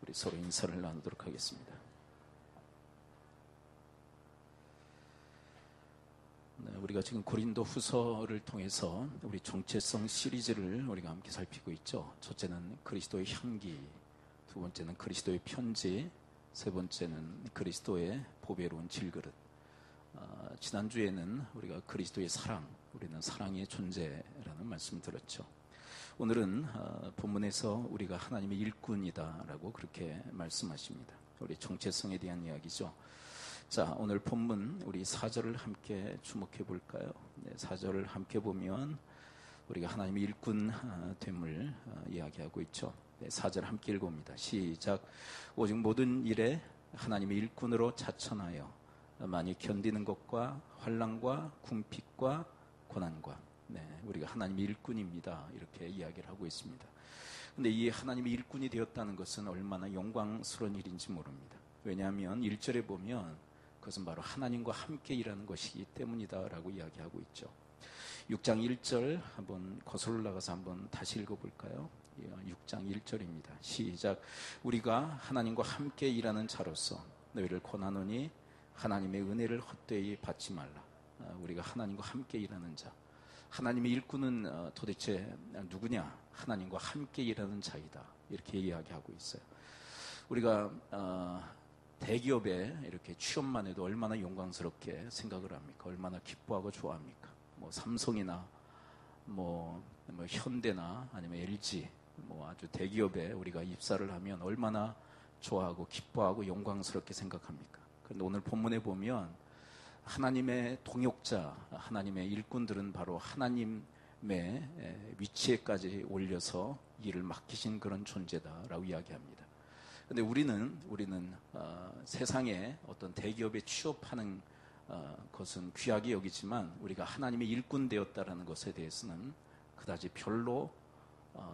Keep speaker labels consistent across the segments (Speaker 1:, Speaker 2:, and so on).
Speaker 1: 우리 서로 인사를 나누도록 하겠습니다. 우리가 지금 고린도 후서를 통해서 우리 정체성 시리즈를 우리가 함께 살피고 있죠. 첫째는 그리스도의 향기, 두 번째는 그리스도의 편지, 세 번째는 그리스도의 보배로운 질그릇. 지난주에는 우리가 그리스도의 사랑, 우리는 사랑의 존재라는 말씀 들었죠. 오늘은 본문에서 우리가 하나님의 일꾼이다라고 그렇게 말씀하십니다. 우리 정체성에 대한 이야기죠. 자, 오늘 본문 우리 4절을 함께 주목해 볼까요? 네, 4절을 함께 보면 우리가 하나님의 일꾼됨을 이야기하고 있죠. 네, 4절 함께 읽어봅니다. 시작. 오직 모든 일에 하나님의 일꾼으로 자천하여 많이 견디는 것과 환난과 궁핍과 고난과, 네, 우리가 하나님의 일꾼입니다. 이렇게 이야기를 하고 있습니다. 근데 이 하나님의 일꾼이 되었다는 것은 얼마나 영광스러운 일인지 모릅니다. 왜냐하면 1절에 보면 그것은 바로 하나님과 함께 일하는 것이기 때문이다라고 이야기하고 있죠. 6장 1절 한번 거슬러 올라가서 한번 다시 읽어볼까요? 6장 1절입니다. 시작. 우리가 하나님과 함께 일하는 자로서 너희를 권하노니 하나님의 은혜를 헛되이 받지 말라. 우리가 하나님과 함께 일하는 자. 하나님의 일꾼은 도대체 누구냐? 하나님과 함께 일하는 자이다. 이렇게 이야기하고 있어요. 우리가 대기업에 이렇게 취업만 해도 얼마나 영광스럽게 생각을 합니까? 얼마나 기뻐하고 좋아합니까? 뭐 삼성이나 뭐 현대나 아니면 LG 뭐 아주 대기업에 우리가 입사를 하면 얼마나 좋아하고 기뻐하고 영광스럽게 생각합니까? 그런데 오늘 본문에 보면 하나님의 동역자, 하나님의 일꾼들은 바로 하나님의 위치에까지 올려서 일을 맡기신 그런 존재다라고 이야기합니다. 근데 우리는 세상에 어떤 대기업에 취업하는 것은 귀하게 여기지만 우리가 하나님의 일꾼 되었다라는 것에 대해서는 그다지 별로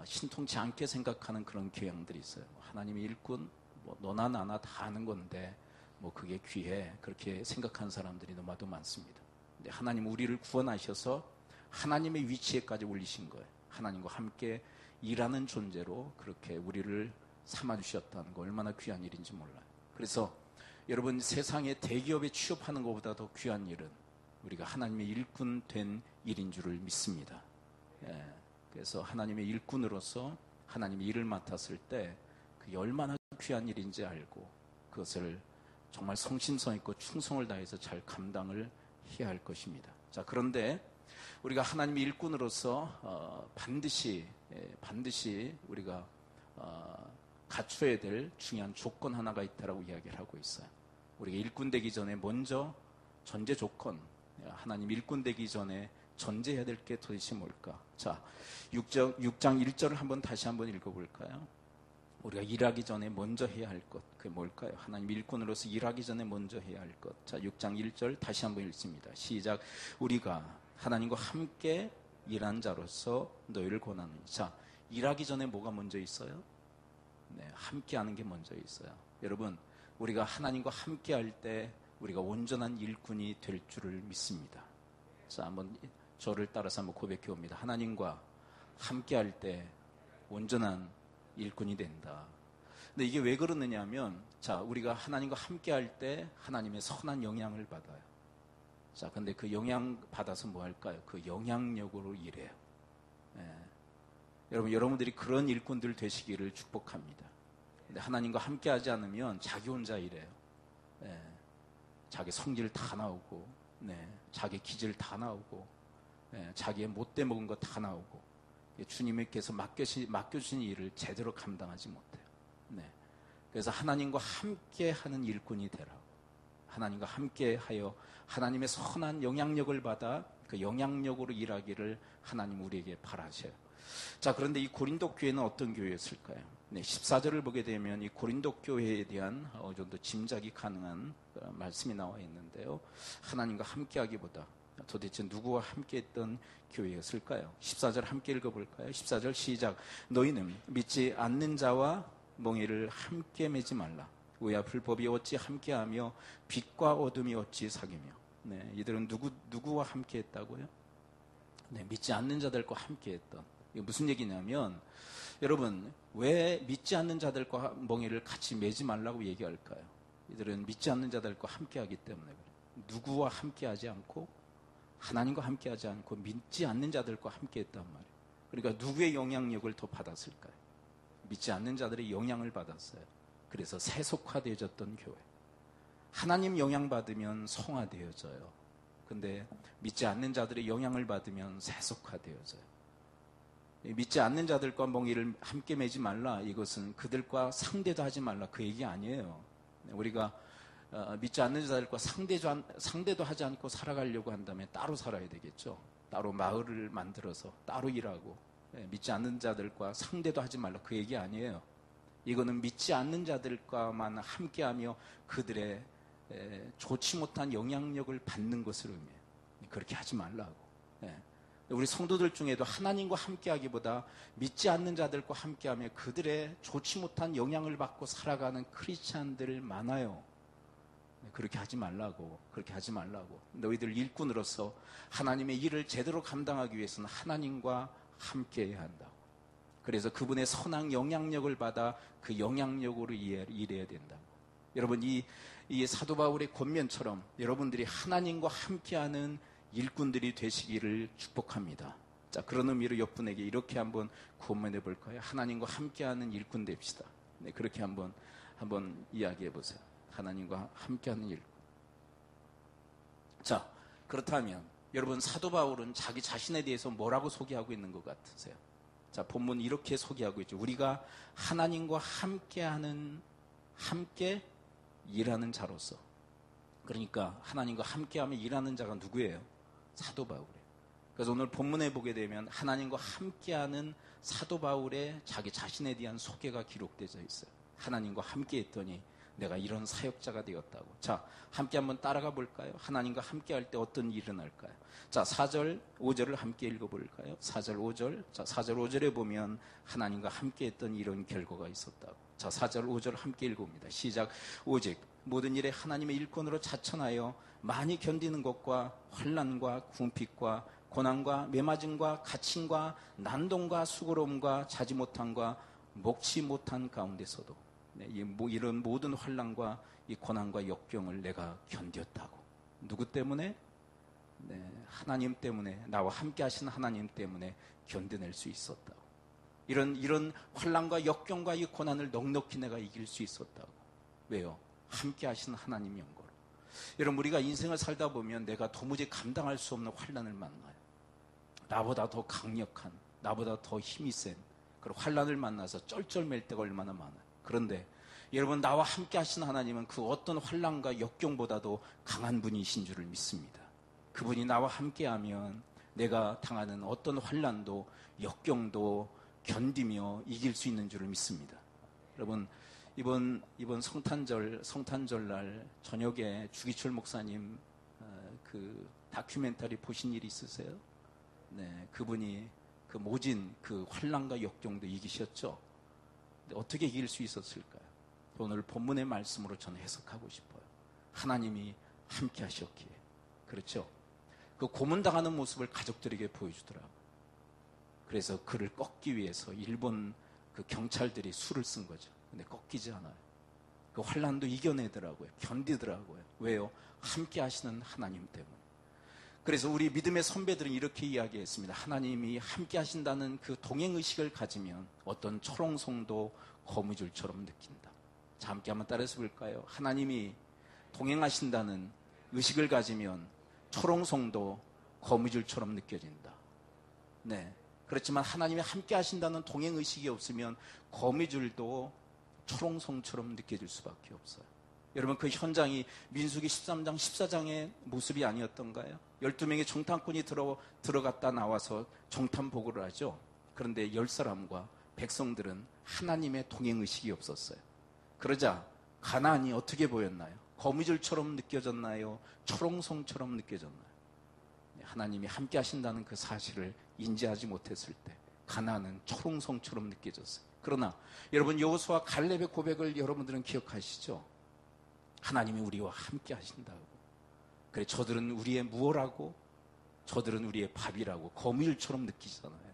Speaker 1: 신통치 않게 생각하는 그런 경향들이 있어요. 하나님의 일꾼, 뭐 너나 나나 다 아는 건데 뭐 그게 귀해, 그렇게 생각하는 사람들이 너무나도 많습니다. 근데 하나님 우리를 구원하셔서 하나님의 위치에까지 올리신 거예요. 하나님과 함께 일하는 존재로 그렇게 우리를 삼아주셨다는 거 얼마나 귀한 일인지 몰라요. 그래서 여러분, 세상에 대기업에 취업하는 것보다 더 귀한 일은 우리가 하나님의 일꾼 된 일인 줄을 믿습니다. 예, 그래서 하나님의 일꾼으로서 하나님의 일을 맡았을 때 그게 얼마나 귀한 일인지 알고 그것을 정말 성심성 있고 충성을 다해서 잘 감당을 해야 할 것입니다. 자, 그런데 우리가 하나님의 일꾼으로서 반드시 우리가 갖춰야 될 중요한 조건 하나가 있다라고 이야기를 하고 있어요. 우리가 일꾼 되기 전에 먼저 전제 조건, 하나님 일꾼 되기 전에 전제해야 될 게 도대체 뭘까? 자, 6장 1절을 다시 한번 읽어볼까요? 우리가 일하기 전에 먼저 해야 할 것, 그게 뭘까요? 하나님 일꾼으로서 일하기 전에 먼저 해야 할 것. 자, 6장 1절 다시 한번 읽습니다. 시작. 우리가 하나님과 함께 일한 자로서 너희를 권하노니. 자, 일하기 전에 뭐가 먼저 있어요? 네, 함께 하는 게 먼저 있어요. 여러분, 우리가 하나님과 함께 할 때 우리가 온전한 일꾼이 될 줄을 믿습니다. 자, 한번 저를 따라서 한번 고백해 봅니다. 하나님과 함께 할 때 온전한 일꾼이 된다. 근데 이게 왜 그러느냐 하면, 자, 우리가 하나님과 함께 할 때 하나님의 선한 영향을 받아요. 자, 근데 그 영향 받아서 뭐 할까요? 그 영향력으로 일해요. 네. 여러분들이 그런 일꾼들 되시기를 축복합니다. 근데 하나님과 함께 하지 않으면 자기 혼자 일해요. 네. 자기 성질 다 나오고, 네. 자기 기질 다 나오고, 네. 자기의 못돼 먹은 거 다 나오고, 주님께서 맡겨주신 일을 제대로 감당하지 못해요. 네. 그래서 하나님과 함께 하는 일꾼이 되라. 하나님과 함께 하여 하나님의 선한 영향력을 받아 그 영향력으로 일하기를 하나님 우리에게 바라셔요. 자, 그런데 이 고린도 교회는 어떤 교회였을까요? 네, 14절을 보게 되면 이 고린도 교회에 대한 어느 정도 짐작이 가능한 말씀이 나와 있는데요. 하나님과 함께 하기보다 도대체 누구와 함께 했던 교회였을까요? 14절 함께 읽어볼까요? 14절 시작. 너희는 믿지 않는 자와 멍에를 함께 매지 말라. 의와 불법이 어찌 함께하며 빛과 어둠이 어찌 사귀며. 네, 이들은 누구와 함께 했다고요? 네, 믿지 않는 자들과 함께 했던. 이게 무슨 얘기냐면 여러분, 왜 믿지 않는 자들과 멍에를 같이 매지 말라고 얘기할까요? 이들은 믿지 않는 자들과 함께하기 때문에 그래요. 누구와 함께하지 않고 하나님과 함께하지 않고 믿지 않는 자들과 함께했단 말이에요. 그러니까 누구의 영향력을 더 받았을까요? 믿지 않는 자들의 영향을 받았어요. 그래서 세속화되어졌던 교회. 하나님 영향받으면 성화되어져요. 근데 믿지 않는 자들의 영향을 받으면 세속화되어져요. 믿지 않는 자들과 멍에를 함께 매지 말라. 이것은 그들과 상대도 하지 말라. 그 얘기 아니에요. 우리가 믿지 않는 자들과 상대도 하지 않고 살아가려고 한다면 따로 살아야 되겠죠. 따로 마을을 만들어서 따로 일하고. 믿지 않는 자들과 상대도 하지 말라. 그 얘기 아니에요. 이거는 믿지 않는 자들과만 함께하며 그들의 좋지 못한 영향력을 받는 것을 의미해요. 그렇게 하지 말라고. 우리 성도들 중에도 하나님과 함께하기보다 믿지 않는 자들과 함께하며 그들의 좋지 못한 영향을 받고 살아가는 크리스찬들 많아요. 그렇게 하지 말라고. 그렇게 하지 말라고. 너희들 일꾼으로서 하나님의 일을 제대로 감당하기 위해서는 하나님과 함께해야 한다고. 그래서 그분의 선한 영향력을 받아 그 영향력으로 일해야 된다고. 여러분, 이 사도 바울의 권면처럼 여러분들이 하나님과 함께하는 일꾼들이 되시기를 축복합니다. 자, 그런 의미로 옆분에게 이렇게 한번 권면해 볼까요? 하나님과 함께하는 일꾼 됩시다. 네, 그렇게 한번 이야기해 보세요. 하나님과 함께하는 일꾼. 자, 그렇다면 여러분, 사도 바울은 자기 자신에 대해서 뭐라고 소개하고 있는 것 같으세요? 자, 본문 이렇게 소개하고 있죠. 우리가 하나님과 함께 일하는 자로서. 그러니까 하나님과 함께하며 일하는 자가 누구예요? 사도 바울이에요. 그래서 오늘 본문에 보게 되면 하나님과 함께하는 사도 바울의 자기 자신에 대한 소개가 기록되어 있어요. 하나님과 함께했더니 내가 이런 사역자가 되었다고. 자, 함께 한번 따라가 볼까요? 하나님과 함께할 때 어떤 일이 일어날까요? 자, 4절, 5절을 함께 읽어볼까요? 4절, 5절. 자, 4절, 5절에 보면 하나님과 함께했던 이런 결과가 있었다고. 자, 4절, 5절 함께 읽어봅니다. 시작. 오직 모든 일에 하나님의 일꾼으로 자천하여 많이 견디는 것과 환난과 궁핍과 고난과 매맞음과 갇힘과 난동과 수고로움과 자지 못함과 먹지 못한 가운데서도 이런 모든 환난과 이 고난과 역경을 내가 견뎠다고. 누구 때문에? 하나님 때문에, 나와 함께 하신 하나님 때문에 견뎌낼 수 있었다고. 이런 환난과 역경과 이 고난을 넉넉히 내가 이길 수 있었다고. 왜요? 함께 하신 하나님 영광. 여러분, 우리가 인생을 살다 보면 내가 도무지 감당할 수 없는 환난을 만나요. 나보다 더 강력한, 나보다 더 힘이 센 그런 환난을 만나서 쩔쩔맬 때가 얼마나 많아요. 그런데 여러분, 나와 함께 하신 하나님은 그 어떤 환난과 역경보다도 강한 분이신 줄을 믿습니다. 그분이 나와 함께하면 내가 당하는 어떤 환난도 역경도 견디며 이길 수 있는 줄을 믿습니다. 여러분, 이번 성탄절날 저녁에 주기철 목사님 그 다큐멘터리 보신 일 있으세요? 네, 그분이 그 모진 그 환난과 역경도 이기셨죠. 어떻게 이길 수 있었을까요? 오늘 본문의 말씀으로 저는 해석하고 싶어요. 하나님이 함께 하셨기에. 그렇죠? 그 고문당하는 모습을 가족들에게 보여주더라고요. 그래서 그를 꺾기 위해서 일본 그 경찰들이 수를 쓴 거죠. 근데 꺾이지 않아요. 그 환난도 이겨내더라고요. 견디더라고요. 왜요? 함께 하시는 하나님 때문에. 그래서 우리 믿음의 선배들은 이렇게 이야기했습니다. 하나님이 함께 하신다는 그 동행의식을 가지면 어떤 초롱성도 거미줄처럼 느낀다. 자, 함께 한번 따라서 볼까요? 하나님이 동행하신다는 의식을 가지면 초롱성도 거미줄처럼 느껴진다. 네. 그렇지만 하나님이 함께 하신다는 동행의식이 없으면 거미줄도 초롱성처럼 느껴질 수밖에 없어요. 여러분, 그 현장이 민수기 13장 14장의 모습이 아니었던가요? 12명의 정탐꾼이 들어갔다 나와서 정탐 보고를 하죠. 그런데 10사람과 백성들은 하나님의 동행의식이 없었어요. 그러자 가나안이 어떻게 보였나요? 거미줄처럼 느껴졌나요? 초롱성처럼 느껴졌나요? 하나님이 함께 하신다는 그 사실을 인지하지 못했을 때 가나안은 초롱성처럼 느껴졌어요. 그러나 여러분, 여호수아 갈렙의 고백을 여러분들은 기억하시죠? 하나님이 우리와 함께 하신다고. 그래, 저들은 우리의 무엇라고? 저들은 우리의 밥이라고 거미줄처럼 느끼잖아요.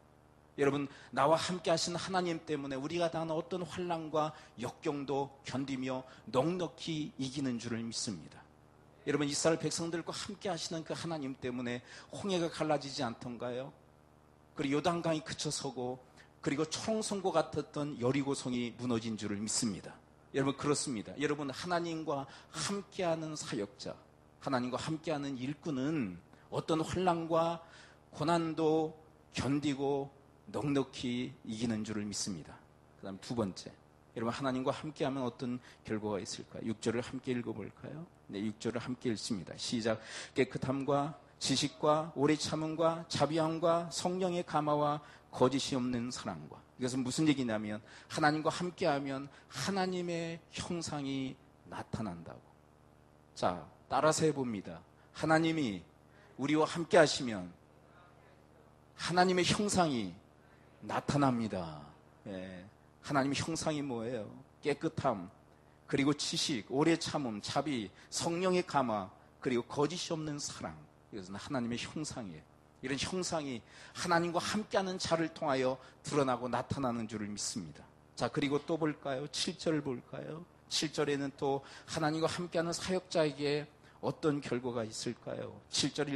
Speaker 1: 여러분, 나와 함께 하신 하나님 때문에 우리가 당하는 어떤 환난과 역경도 견디며 넉넉히 이기는 줄을 믿습니다. 여러분, 이스라엘 백성들과 함께 하시는 그 하나님 때문에 홍해가 갈라지지 않던가요? 그리고 요단강이 그쳐서고, 그리고 초롱성과 같았던 여리고성이 무너진 줄을 믿습니다. 여러분, 그렇습니다. 여러분, 하나님과 함께하는 사역자, 하나님과 함께하는 일꾼은 어떤 환난과 고난도 견디고 넉넉히 이기는 줄을 믿습니다. 그 다음 두 번째, 여러분, 하나님과 함께하면 어떤 결과가 있을까요? 6절을 함께 읽어볼까요? 네, 6절을 함께 읽습니다. 시작. 깨끗함과 지식과 오래 참음과 자비함과 성령의 감화와 거짓이 없는 사랑과. 이것은 무슨 얘기냐면, 하나님과 함께하면 하나님의 형상이 나타난다고. 자, 따라서 해봅니다. 하나님이 우리와 함께 하시면 하나님의 형상이 나타납니다. 예, 하나님의 형상이 뭐예요? 깨끗함, 그리고 지식, 오래 참음, 자비, 성령의 감화, 그리고 거짓이 없는 사랑. 이것은 하나님의 형상이에요. 이런 형상이 하나님과 함께하는 자를 통하여 드러나고 나타나는 줄을 믿습니다. 자, 그리고 또 볼까요? 7절 볼까요? 7절에는 또 하나님과 함께하는 사역자에게 어떤 결과가 있을까요? 7절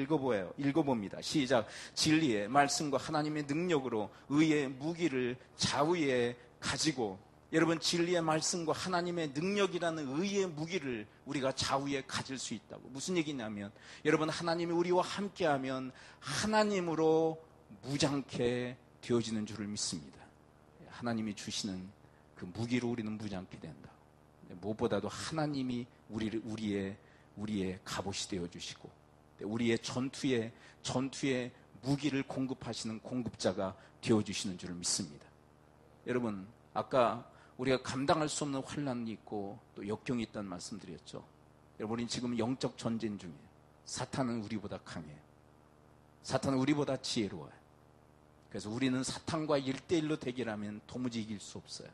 Speaker 1: 읽어봅니다. 시작. 진리의 말씀과 하나님의 능력으로 의의 무기를 좌우에 가지고. 여러분, 진리의 말씀과 하나님의 능력이라는 의의 무기를 우리가 좌우에 가질 수 있다고. 무슨 얘기냐면, 여러분, 하나님이 우리와 함께하면 하나님으로 무장케 되어지는 줄을 믿습니다. 하나님이 주시는 그 무기로 우리는 무장케 된다. 무엇보다도 하나님이 우리의 갑옷이 되어주시고, 우리의 전투의 무기를 공급하시는 공급자가 되어주시는 줄을 믿습니다. 여러분, 아까 우리가 감당할 수 없는 환난이 있고 또 역경이 있다는 말씀드렸죠. 여러분, 우리는 지금 영적 전쟁 중이에요. 사탄은 우리보다 강해요. 사탄은 우리보다 지혜로워요. 그래서 우리는 사탄과 1대1로 대결하면 도무지 이길 수 없어요.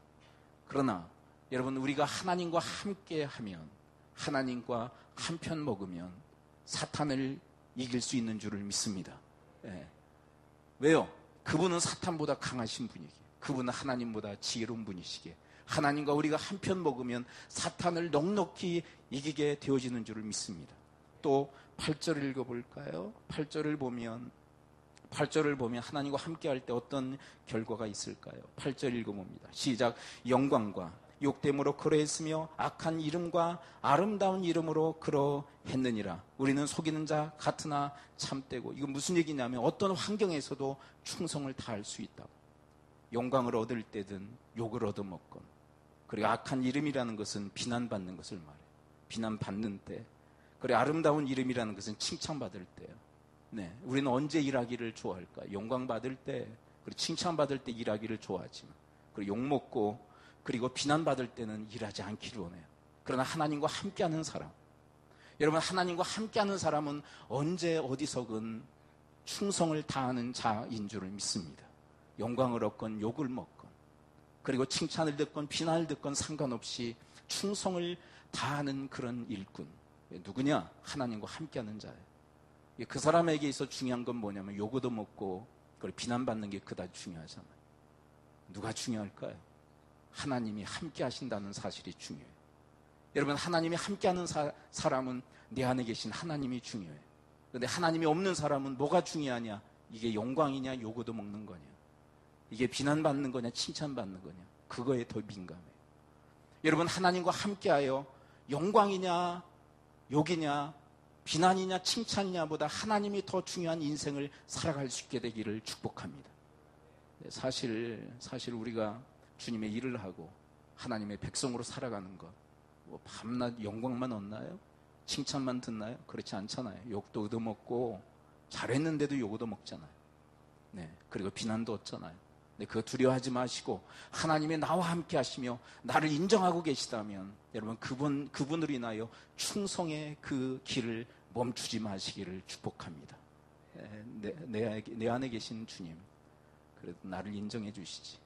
Speaker 1: 그러나 여러분, 우리가 하나님과 함께하면, 하나님과 한편 먹으면 사탄을 이길 수 있는 줄을 믿습니다. 예. 왜요? 그분은 사탄보다 강하신 분이기에, 그분은 하나님보다 지혜로운 분이시기에, 하나님과 우리가 한편 먹으면 사탄을 넉넉히 이기게 되어지는 줄을 믿습니다. 또 8절을 읽어볼까요? 8절을 보면 하나님과 함께할 때 어떤 결과가 있을까요? 8절 읽어봅니다. 시작. 영광과 욕됨으로 그러했으며 악한 이름과 아름다운 이름으로 그러했느니라. 우리는 속이는 자 같으나 참되고. 이건 무슨 얘기냐면, 어떤 환경에서도 충성을 다할 수 있다고. 영광을 얻을 때든 욕을 얻어먹건. 그리고 악한 이름이라는 것은 비난받는 것을 말해요. 비난받는 때. 그리고 아름다운 이름이라는 것은 칭찬받을 때요. 네, 우리는 언제 일하기를 좋아할까? 영광받을 때, 그리고 칭찬받을 때 일하기를 좋아하지만, 그리고 욕먹고, 그리고 비난받을 때는 일하지 않기를 원해요. 그러나 하나님과 함께하는 사람, 여러분, 하나님과 함께하는 사람은 언제 어디서든 충성을 다하는 자인 줄을 믿습니다. 영광을 얻건 욕을 먹건, 그리고 칭찬을 듣건 비난을 듣건 상관없이 충성을 다하는 그런 일꾼. 누구냐? 하나님과 함께하는 자예요. 그 사람에게 있어 중요한 건 뭐냐면, 욕 얻어먹고 그리고 비난받는 게 그다지 중요하잖아요. 누가 중요할까요? 하나님이 함께 하신다는 사실이 중요해요. 여러분, 하나님이 함께하는 사람은 내 안에 계신 하나님이 중요해요. 그런데 하나님이 없는 사람은 뭐가 중요하냐? 이게 영광이냐, 욕 얻어먹는 거냐? 이게 비난받는 거냐, 칭찬받는 거냐? 그거에 더 민감해요. 여러분, 하나님과 함께하여 영광이냐, 욕이냐, 비난이냐, 칭찬이냐보다 하나님이 더 중요한 인생을 살아갈 수 있게 되기를 축복합니다. 사실 우리가 주님의 일을 하고 하나님의 백성으로 살아가는 것, 뭐 밤낮 영광만 얻나요? 칭찬만 듣나요? 그렇지 않잖아요. 욕도 얻어먹고, 잘했는데도 욕 얻어먹잖아요. 네, 그리고 비난도 얻잖아요. 네, 그거 두려워하지 마시고 하나님이 나와 함께 하시며 나를 인정하고 계시다면, 여러분, 그분으로 인하여 충성의 그 길을 멈추지 마시기를 축복합니다. 내 안에 계신 주님, 그래도 나를 인정해 주시지.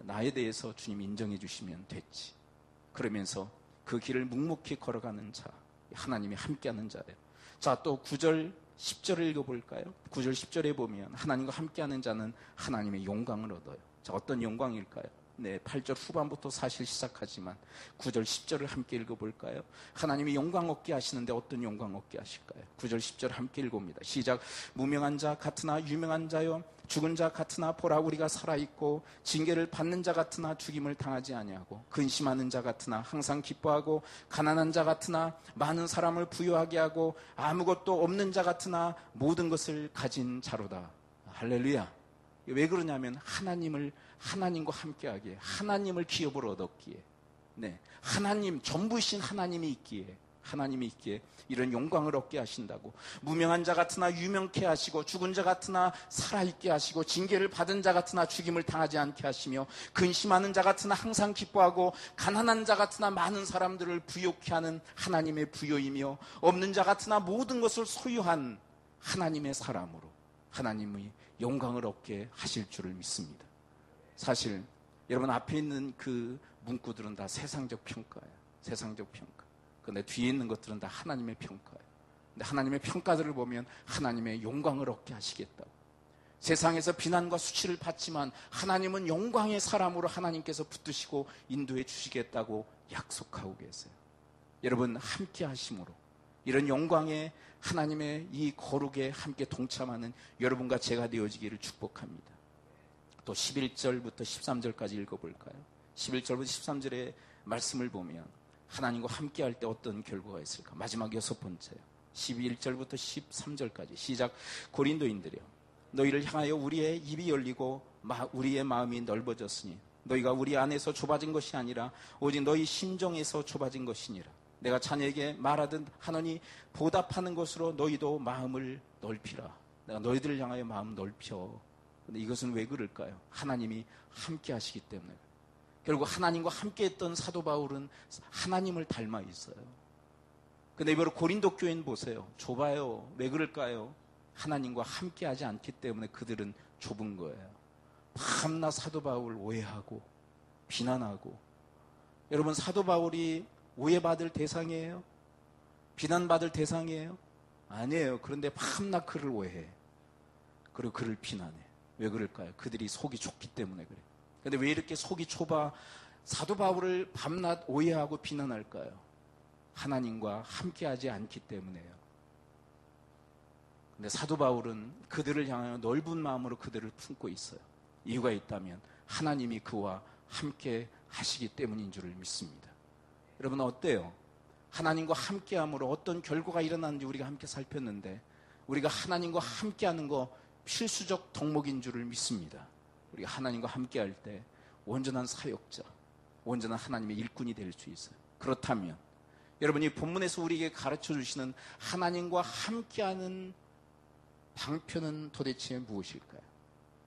Speaker 1: 나에 대해서 주님 인정해 주시면 됐지. 그러면서 그 길을 묵묵히 걸어가는 자, 하나님이 함께하는 자예요. 자, 또 9절, 10절을 읽어볼까요? 9절 10절에 보면 하나님과 함께하는 자는 하나님의 영광을 얻어요. 자, 어떤 영광일까요? 네, 8절 후반부터 사실 시작하지만 9절 10절을 함께 읽어볼까요? 하나님이 영광 얻게 하시는데 어떤 영광 얻게 하실까요? 9절 10절 함께 읽어봅니다. 시작. 무명한 자 같으나 유명한 자요, 죽은 자 같으나 보라 우리가 살아있고, 징계를 받는 자 같으나 죽임을 당하지 아니하고, 근심하는 자 같으나 항상 기뻐하고, 가난한 자 같으나 많은 사람을 부유하게 하고, 아무것도 없는 자 같으나 모든 것을 가진 자로다. 할렐루야. 왜 그러냐면 하나님과 함께하기에, 하나님을 기업으로 얻었기에, 네, 하나님 전부이신 하나님이 있기에 이런 영광을 얻게 하신다고. 무명한 자 같으나 유명케 하시고, 죽은 자 같으나 살아있게 하시고, 징계를 받은 자 같으나 죽임을 당하지 않게 하시며, 근심하는 자 같으나 항상 기뻐하고, 가난한 자 같으나 많은 사람들을 부욕케 하는 하나님의 부요이며, 없는 자 같으나 모든 것을 소유한 하나님의 사람으로 하나님의 영광을 얻게 하실 줄을 믿습니다. 사실 여러분 앞에 있는 그 문구들은 다 세상적 평가예요. 세상적 평가. 그런데 뒤에 있는 것들은 다 하나님의 평가예요. 근데 하나님의 평가들을 보면 하나님의 영광을 얻게 하시겠다고. 세상에서 비난과 수치를 받지만 하나님은 영광의 사람으로 하나님께서 붙드시고 인도해 주시겠다고 약속하고 계세요. 여러분 함께 하심으로 이런 영광의 하나님의 이 거룩에 함께 동참하는 여러분과 제가 되어지기를 축복합니다. 또 11절부터 13절까지 읽어볼까요? 11절부터 13절의 말씀을 보면 하나님과 함께 할 때 어떤 결과가 있을까? 마지막 6번째요. 11절부터 13절까지 시작. 고린도인들이여, 너희를 향하여 우리의 입이 열리고 우리의 마음이 넓어졌으니 너희가 우리 안에서 좁아진 것이 아니라 오직 너희 심정에서 좁아진 것이니라. 내가 자네에게 말하듯 하노니 보답하는 것으로 너희도 마음을 넓히라. 내가 너희들을 향하여 마음 넓혀. 근데 이것은 왜 그럴까요? 하나님이 함께 하시기 때문에. 결국 하나님과 함께 했던 사도 바울은 하나님을 닮아 있어요. 근데 이번에 고린도 교회는 보세요. 좁아요. 왜 그럴까요? 하나님과 함께 하지 않기 때문에 그들은 좁은 거예요. 밤낮 사도 바울 오해하고 비난하고. 여러분 사도 바울이 오해받을 대상이에요? 비난받을 대상이에요? 아니에요. 그런데 밤낮 그를 오해해. 그리고 그를 비난해. 왜 그럴까요? 그들이 속이 좁기 때문에 그래요. 그런데 왜 이렇게 속이 좁아 사도 바울을 밤낮 오해하고 비난할까요? 하나님과 함께하지 않기 때문에요. 근데 사도 바울은 그들을 향하여 넓은 마음으로 그들을 품고 있어요. 이유가 있다면 하나님이 그와 함께 하시기 때문인 줄을 믿습니다. 여러분 어때요? 하나님과 함께함으로 어떤 결과가 일어나는지 우리가 함께 살폈는데, 우리가 하나님과 함께하는 거 필수적 덕목인 줄을 믿습니다. 우리가 하나님과 함께할 때 온전한 사역자, 온전한 하나님의 일꾼이 될 수 있어요. 그렇다면 여러분 이 본문에서 우리에게 가르쳐 주시는 하나님과 함께하는 방편은 도대체 무엇일까요?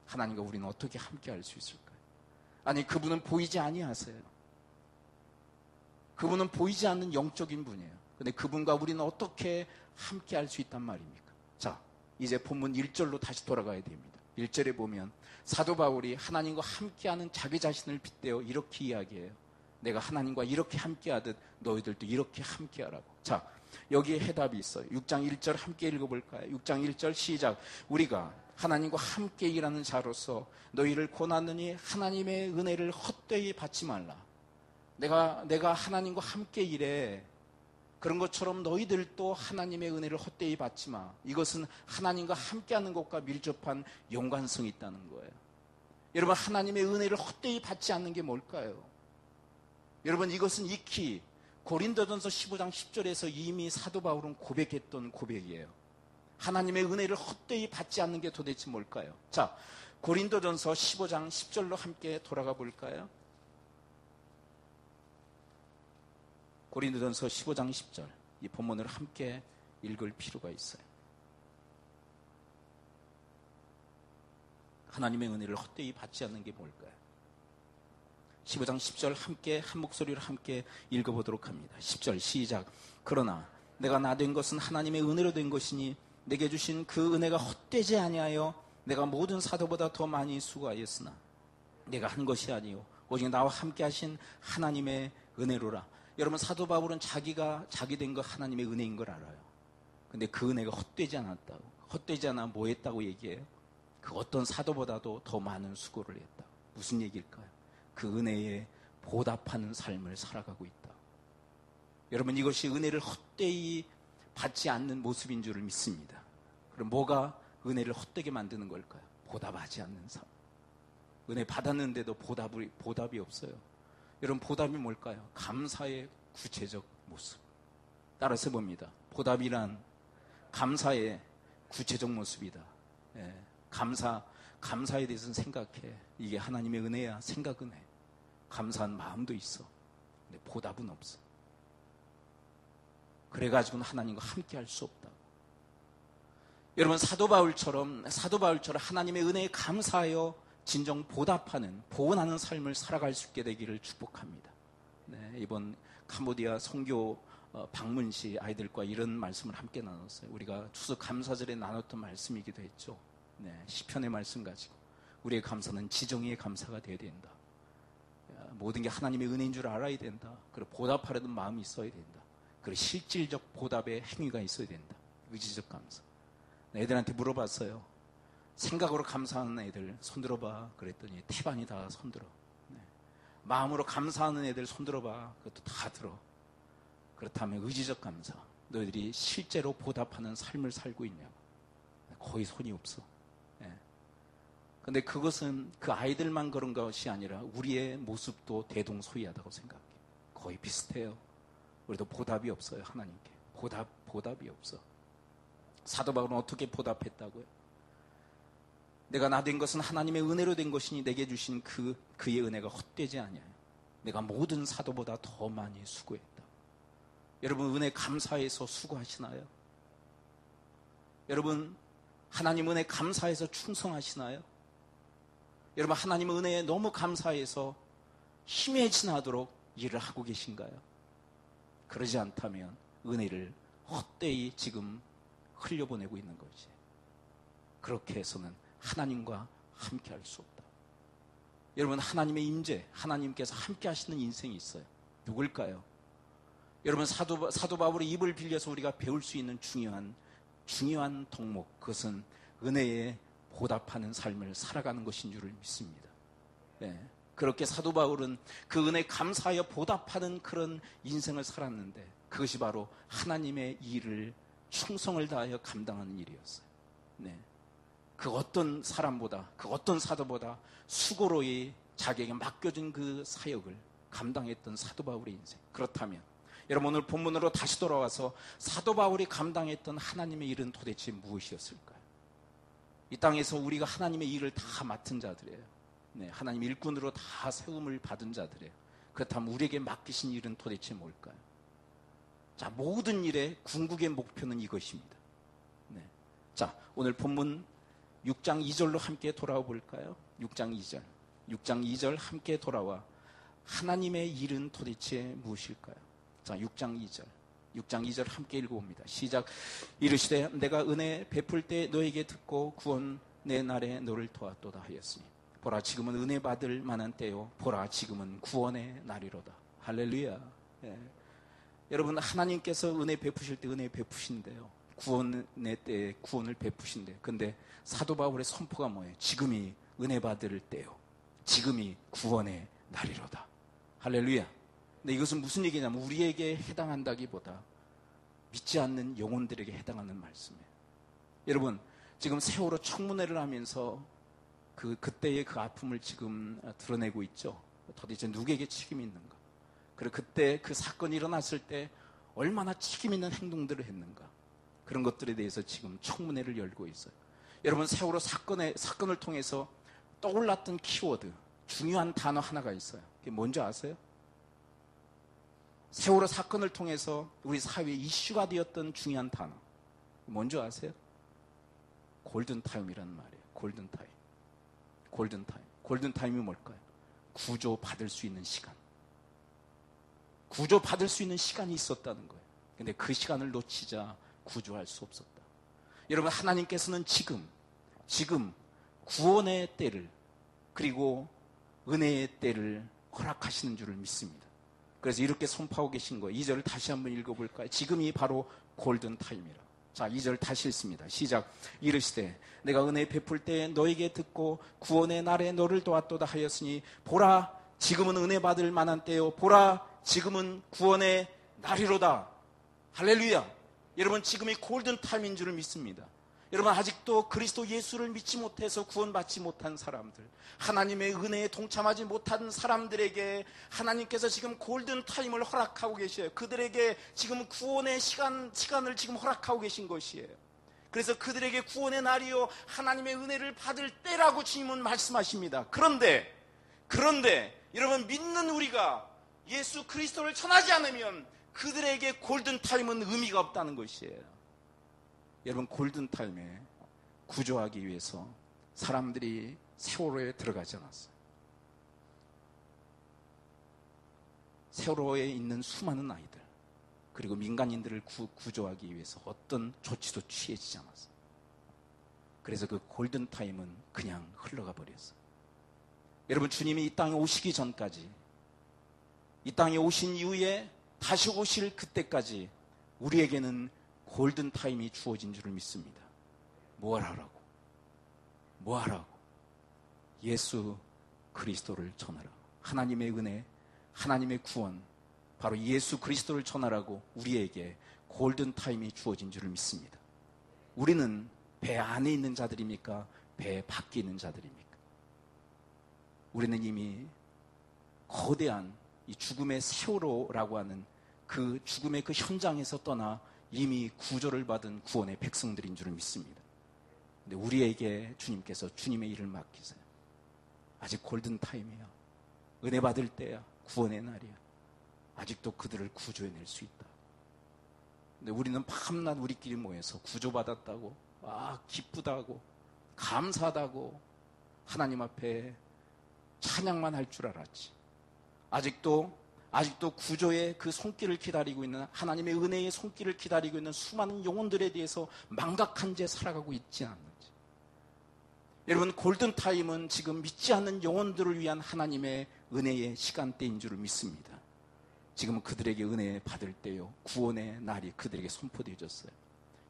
Speaker 1: 하나님과 우리는 어떻게 함께할 수 있을까요? 아니 그분은 보이지 아니하세요. 그분은 보이지 않는 영적인 분이에요. 그런데 그분과 우리는 어떻게 함께 할 수 있단 말입니까? 자, 이제 본문 1절로 다시 돌아가야 됩니다. 1절에 보면 사도 바울이 하나님과 함께하는 자기 자신을 빗대어 이렇게 이야기해요. 내가 하나님과 이렇게 함께하듯 너희들도 이렇게 함께하라고. 자, 여기에 해답이 있어요. 6장 1절 함께 읽어볼까요? 6장 1절 시작. 우리가 하나님과 함께 일하는 자로서 너희를 권하느니 하나님의 은혜를 헛되이 받지 말라. 내가 하나님과 함께 일해. 그런 것처럼 너희들도 하나님의 은혜를 헛되이 받지 마. 이것은 하나님과 함께하는 것과 밀접한 연관성이 있다는 거예요. 여러분 하나님의 은혜를 헛되이 받지 않는 게 뭘까요? 여러분 이것은 익히 고린도전서 15장 10절에서 이미 사도 바울은 고백했던 고백이에요. 하나님의 은혜를 헛되이 받지 않는 게 도대체 뭘까요? 자, 고린도전서 15장 10절로 함께 돌아가 볼까요? 고린도전서 15장 10절 이 본문을 함께 읽을 필요가 있어요. 하나님의 은혜를 헛되이 받지 않는 게 뭘까요? 15장 10절 함께 한 목소리로 함께 읽어보도록 합니다. 10절 시작. 그러나 내가 나 된 것은 하나님의 은혜로 된 것이니 내게 주신 그 은혜가 헛되지 아니하여 내가 모든 사도보다 더 많이 수고하였으나 내가 한 것이 아니요 오직 나와 함께 하신 하나님의 은혜로라. 여러분 사도 바울은 자기 된 거 하나님의 은혜인 걸 알아요. 근데 그 은혜가 헛되지 않았다고. 헛되지 않아 뭐 했다고 얘기해요? 그 어떤 사도보다도 더 많은 수고를 했다. 무슨 얘기일까요? 그 은혜에 보답하는 삶을 살아가고 있다. 여러분, 이것이 은혜를 헛되이 받지 않는 모습인 줄을 믿습니다. 그럼 뭐가 은혜를 헛되게 만드는 걸까요? 보답하지 않는 삶. 은혜 받았는데도 보답이 없어요. 여러분, 보답이 뭘까요? 감사의 구체적 모습. 따라서 봅니다. 보답이란 감사의 구체적 모습이다. 예, 감사에 대해서는 생각해. 이게 하나님의 은혜야. 생각은 해. 감사한 마음도 있어. 근데 보답은 없어. 그래가지고는 하나님과 함께 할 수 없다. 여러분, 사도 바울처럼 하나님의 은혜에 감사하여 진정 보답하는, 보은하는 삶을 살아갈 수 있게 되기를 축복합니다. 네, 이번 캄보디아 선교 방문 시 아이들과 이런 말씀을 함께 나눴어요. 우리가 추석 감사절에 나눴던 말씀이기도 했죠. 네, 시편의 말씀 가지고 우리의 감사는 지정의 감사가 되어야 된다. 모든 게 하나님의 은혜인 줄 알아야 된다. 그리고 보답하려는 마음이 있어야 된다. 그리고 실질적 보답의 행위가 있어야 된다. 의지적 감사. 애들한테 물어봤어요. 생각으로 감사하는 애들 손들어봐. 그랬더니 태반이 다 손들어. 네. 마음으로 감사하는 애들 손들어봐. 그것도 다 들어. 그렇다면 의지적 감사. 너희들이 실제로 보답하는 삶을 살고 있냐고. 거의 손이 없어. 그런데 그것은 그 아이들만 그런 것이 아니라 우리의 모습도 대동소이하다고 생각해요. 거의 비슷해요. 우리도 보답이 없어요. 하나님께. 보답이 없어. 사도 바울은 어떻게 보답했다고요? 내가 나 된 것은 하나님의 은혜로 된 것이니 내게 주신 그의 은혜가 헛되지 아니하여 내가 모든 사도보다 더 많이 수고했다. 여러분, 은혜 감사해서 수고하시나요? 여러분, 하나님 은혜 감사해서 충성하시나요? 여러분, 하나님 은혜에 너무 감사해서 힘에 지나도록 일을 하고 계신가요? 그러지 않다면 은혜를 헛되이 지금 흘려보내고 있는 거지. 그렇게 해서는 하나님과 함께 할 수 없다. 여러분, 하나님의 임재, 하나님께서 함께 하시는 인생이 있어요. 누굴까요? 여러분, 사도 바울의 입을 빌려서 우리가 배울 수 있는 중요한 덕목, 그것은 은혜에 보답하는 삶을 살아가는 것인 줄을 믿습니다. 네. 그렇게 사도 바울은 그 은혜에 감사하여 보답하는 그런 인생을 살았는데 그것이 바로 하나님의 일을 충성을 다하여 감당하는 일이었어요. 네. 그 어떤 사람보다, 그 어떤 사도보다 수고로이 자기에게 맡겨진 그 사역을 감당했던 사도 바울의 인생. 그렇다면 여러분, 오늘 본문으로 다시 돌아와서 사도 바울이 감당했던 하나님의 일은 도대체 무엇이었을까요? 이 땅에서 우리가 하나님의 일을 다 맡은 자들이에요. 네, 하나님 일꾼으로 다 세움을 받은 자들이에요. 그렇다면 우리에게 맡기신 일은 도대체 뭘까요? 자, 모든 일의 궁극의 목표는 이것입니다. 네. 자, 오늘 본문 6장 2절로 함께 돌아와 볼까요? 6장 2절. 6장 2절 함께 돌아와 하나님의 일은 도대체 무엇일까요? 자, 6장 2절. 6장 2절 함께 읽어봅니다. 시작. 이르시되 내가 은혜 베풀 때 너에게 듣고 구원의 날에 너를 도왔도다 하였으니 보라 지금은 은혜 받을 만한 때요 보라 지금은 구원의 날이로다. 할렐루야. 예. 여러분, 하나님께서 은혜 베푸실 때 은혜 베푸신대요. 구원의 때에 구원을 베푸신대요. 근데 사도 바울의 선포가 뭐예요? 지금이 은혜 받을 때요 지금이 구원의 날이로다. 할렐루야. 근데 이것은 무슨 얘기냐면 우리에게 해당한다기보다 믿지 않는 영혼들에게 해당하는 말씀이에요. 여러분, 지금 세월호 청문회를 하면서 그때의 그 아픔을 지금 드러내고 있죠. 도대체 누구에게 책임이 있는가? 그리고 그때 그 사건이 일어났을 때 얼마나 책임 있는 행동들을 했는가? 그런 것들에 대해서 지금 청문회를 열고 있어요. 여러분, 세월호 사건을 통해서 떠올랐던 키워드, 중요한 단어 하나가 있어요. 그게 뭔지 아세요? 세월호 사건을 통해서 우리 사회에 이슈가 되었던 중요한 단어. 뭔지 아세요? 골든타임이라는 말이에요. 골든타임. 골든타임이 뭘까요? 구조받을 수 있는 시간. 구조받을 수 있는 시간이 있었다는 거예요. 근데 그 시간을 놓치자 구조할 수 없었다. 여러분, 하나님께서는 지금 구원의 때를 그리고 은혜의 때를 허락하시는 줄을 믿습니다. 그래서 이렇게 선포하고 계신 거예요. 2절을 다시 한번 읽어볼까요? 지금이 바로 골든타임이라. 자, 2절 다시 읽습니다. 시작. 이르시되 내가 은혜 베풀 때에 너에게 듣고 구원의 날에 너를 도왔도다 하였으니 보라 지금은 은혜 받을 만한 때요 보라 지금은 구원의 날이로다. 할렐루야. 여러분, 지금이 골든타임인 줄을 믿습니다. 여러분, 아직도 그리스도 예수를 믿지 못해서 구원받지 못한 사람들, 하나님의 은혜에 동참하지 못한 사람들에게 하나님께서 지금 골든타임을 허락하고 계셔요. 그들에게 지금 구원의 시간을 지금 허락하고 계신 것이에요. 그래서 그들에게 구원의 날이요 하나님의 은혜를 받을 때라고 주님은 말씀하십니다. 그런데 여러분, 믿는 우리가 예수 그리스도를 전하지 않으면 그들에게 골든타임은 의미가 없다는 것이에요. 여러분, 골든타임에 구조하기 위해서 사람들이 세월호에 들어가지 않았어요. 세월호에 있는 수많은 아이들, 그리고 민간인들을 구조하기 위해서 어떤 조치도 취해지지 않았어요. 그래서 그 골든타임은 그냥 흘러가 버렸어요. 여러분, 주님이 이 땅에 오시기 전까지, 이 땅에 오신 이후에 다시 오실 그때까지 우리에게는 골든타임이 주어진 줄을 믿습니다. 뭘 하라고? 뭐 하라고? 예수 그리스도를 전하라. 하나님의 은혜, 하나님의 구원, 바로 예수 그리스도를 전하라고 우리에게 골든타임이 주어진 줄을 믿습니다. 우리는 배 안에 있는 자들입니까? 배 밖에 있는 자들입니까? 우리는 이미 거대한 이 죽음의 세월호라고 하는 그 죽음의 그 현장에서 떠나 이미 구조를 받은 구원의 백성들인 줄을 믿습니다. 근데 우리에게 주님께서 주님의 일을 맡기세요. 아직 골든타임이야. 은혜 받을 때야. 구원의 날이야. 아직도 그들을 구조해낼 수 있다. 근데 우리는 밤낮 우리끼리 모여서 구조받았다고, 기쁘다고, 감사하다고 하나님 앞에 찬양만 할 줄 알았지. 아직도 구조의 그 손길을 기다리고 있는, 하나님의 은혜의 손길을 기다리고 있는 수많은 영혼들에 대해서 망각한 채 살아가고 있지 않는지. 여러분, 골든타임은 지금 믿지 않는 영혼들을 위한 하나님의 은혜의 시간대인 줄을 믿습니다. 지금은 그들에게 은혜 받을 때요, 구원의 날이 그들에게 선포되어졌어요.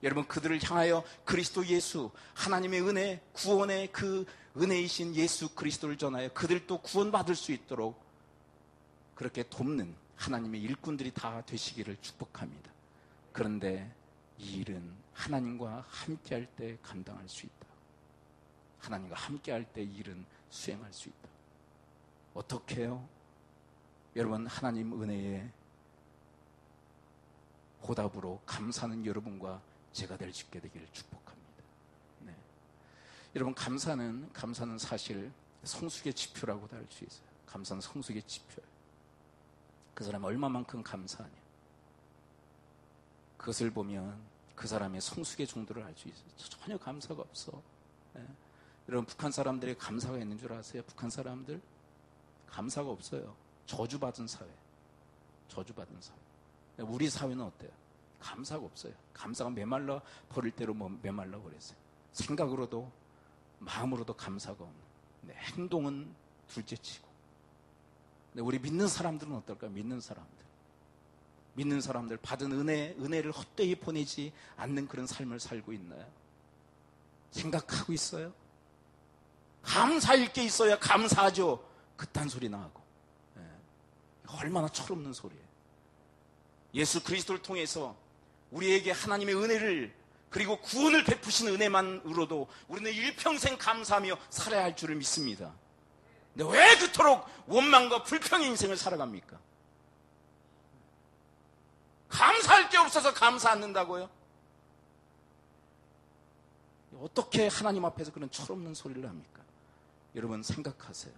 Speaker 1: 여러분, 그들을 향하여 그리스도 예수, 하나님의 은혜, 구원의 그 은혜이신 예수 그리스도를 전하여 그들도 구원받을 수 있도록 그렇게 돕는 하나님의 일꾼들이 다 되시기를 축복합니다. 그런데 이 일은 하나님과 함께할 때 감당할 수 있다. 하나님과 함께할 때 이 일은 수행할 수 있다. 어떻게 해요? 여러분, 하나님 은혜에 보답으로 감사하는 여러분과 제가 될 수 있게 되기를 축복합니다. 네. 여러분, 감사는 사실 성숙의 지표라고도 할 수 있어요. 감사는 성숙의 지표예요. 그 사람이 얼마만큼 감사하냐, 그것을 보면 그 사람의 성숙의 정도를 알 수 있어요. 전혀 감사가 없어. 네. 여러분, 북한 사람들이 감사가 있는 줄 아세요? 북한 사람들 감사가 없어요. 저주받은 사회. 우리 사회는 어때요? 감사가 없어요. 감사가 메말라 버릴 대로 메말라 버렸어요. 생각으로도 마음으로도 감사가 없는. 네, 행동은 둘째치고. 근데 우리 믿는 사람들은 어떨까요? 믿는 사람들 받은 은혜를 헛되이 보내지 않는 그런 삶을 살고 있나요? 생각하고 있어요? 감사할 게 있어야 감사하죠. 그딴 소리 나하고. 네. 얼마나 철없는 소리예요. 예수 그리스도를 통해서 우리에게 하나님의 은혜를, 그리고 구원을 베푸신 은혜만으로도 우리는 일평생 감사하며 살아야 할 줄을 믿습니다. 근데 왜 그토록 원망과 불평의 인생을 살아갑니까? 감사할 게 없어서 감사 않는다고요? 어떻게 하나님 앞에서 그런 철없는 소리를 합니까? 여러분, 생각하세요.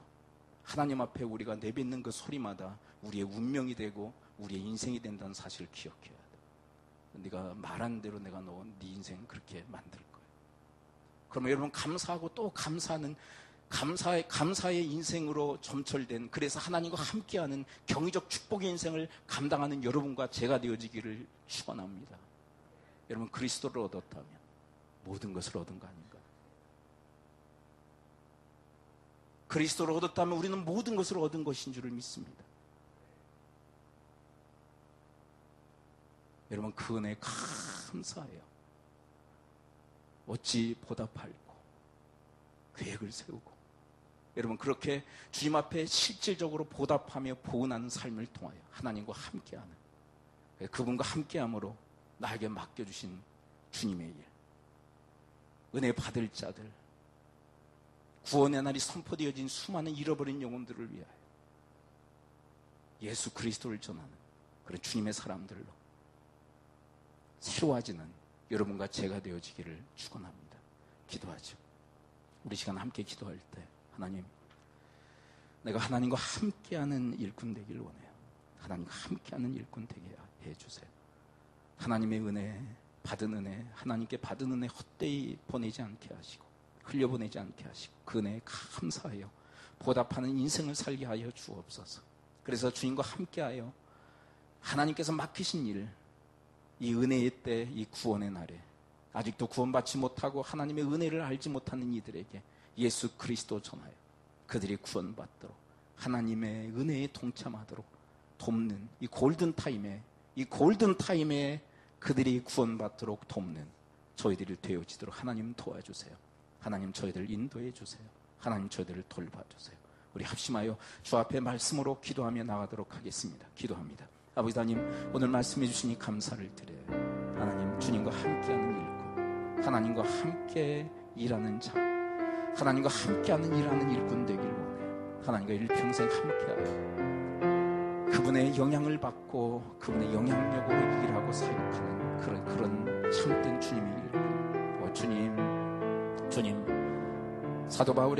Speaker 1: 하나님 앞에 우리가 내뱉는 그 소리마다 우리의 운명이 되고 우리의 인생이 된다는 사실을 기억해야 돼. 네가 말한 대로 내가 네 인생 그렇게 만들 거야. 그러면 여러분, 감사하고 또 감사하는 감사의 인생으로 점철된, 그래서 하나님과 함께하는 경이적 축복의 인생을 감당하는 여러분과 제가 되어지기를 축원합니다. 여러분, 그리스도를 얻었다면 모든 것을 얻은 거 아닌가? 그리스도를 얻었다면 우리는 모든 것을 얻은 것인 줄을 믿습니다. 여러분, 그 은혜 감사해요. 어찌 보답할꼬. 계획을 세우고 여러분 그렇게 주님 앞에 실질적으로 보답하며 보은하는 삶을 통하여 하나님과 함께하는, 그분과 함께함으로 나에게 맡겨주신 주님의 일, 은혜 받을 자들, 구원의 날이 선포되어진 수많은 잃어버린 영혼들을 위하여 예수 그리스도를 전하는 그런 주님의 사람들로 새로워지는 여러분과 제가 되어지기를 축원합니다. 기도하죠. 우리 시간 함께 기도할 때, 하나님, 내가 하나님과 함께하는 일꾼 되길 원해요. 하나님과 함께하는 일꾼 되게 해주세요. 하나님의 은혜, 받은 은혜, 하나님께 받은 은혜 헛되이 보내지 않게 하시고 흘려보내지 않게 하시고 그 은혜에 감사하여 보답하는 인생을 살게 하여 주옵소서. 그래서 주님과 함께하여 하나님께서 맡기신 일, 이 은혜의 때, 이 구원의 날에 아직도 구원받지 못하고 하나님의 은혜를 알지 못하는 이들에게 예수 그리스도 전하여 그들이 구원받도록 하나님의 은혜에 동참하도록 돕는 이 골든타임에 그들이 구원받도록 돕는 저희들이 되어지도록 하나님 도와주세요. 하나님 저희들을 인도해 주세요. 하나님 저희들을 돌봐주세요. 우리 합심하여 주 앞에 말씀으로 기도하며 나가도록 하겠습니다. 기도합니다. 아버지 하나님, 오늘 말씀해 주시니 감사를 드려요. 하나님, 주님과 함께하는 일꾼, 하나님과 함께 일하는 자, 하나님과 함께하는 일하는 일꾼 되길 원해요. 하나님과 일평생 함께하여 그분의 영향을 받고 그분의 영향력으로 일하고 사역하는 그런 참된 주님의 일꾼. 주님, 사도 바울의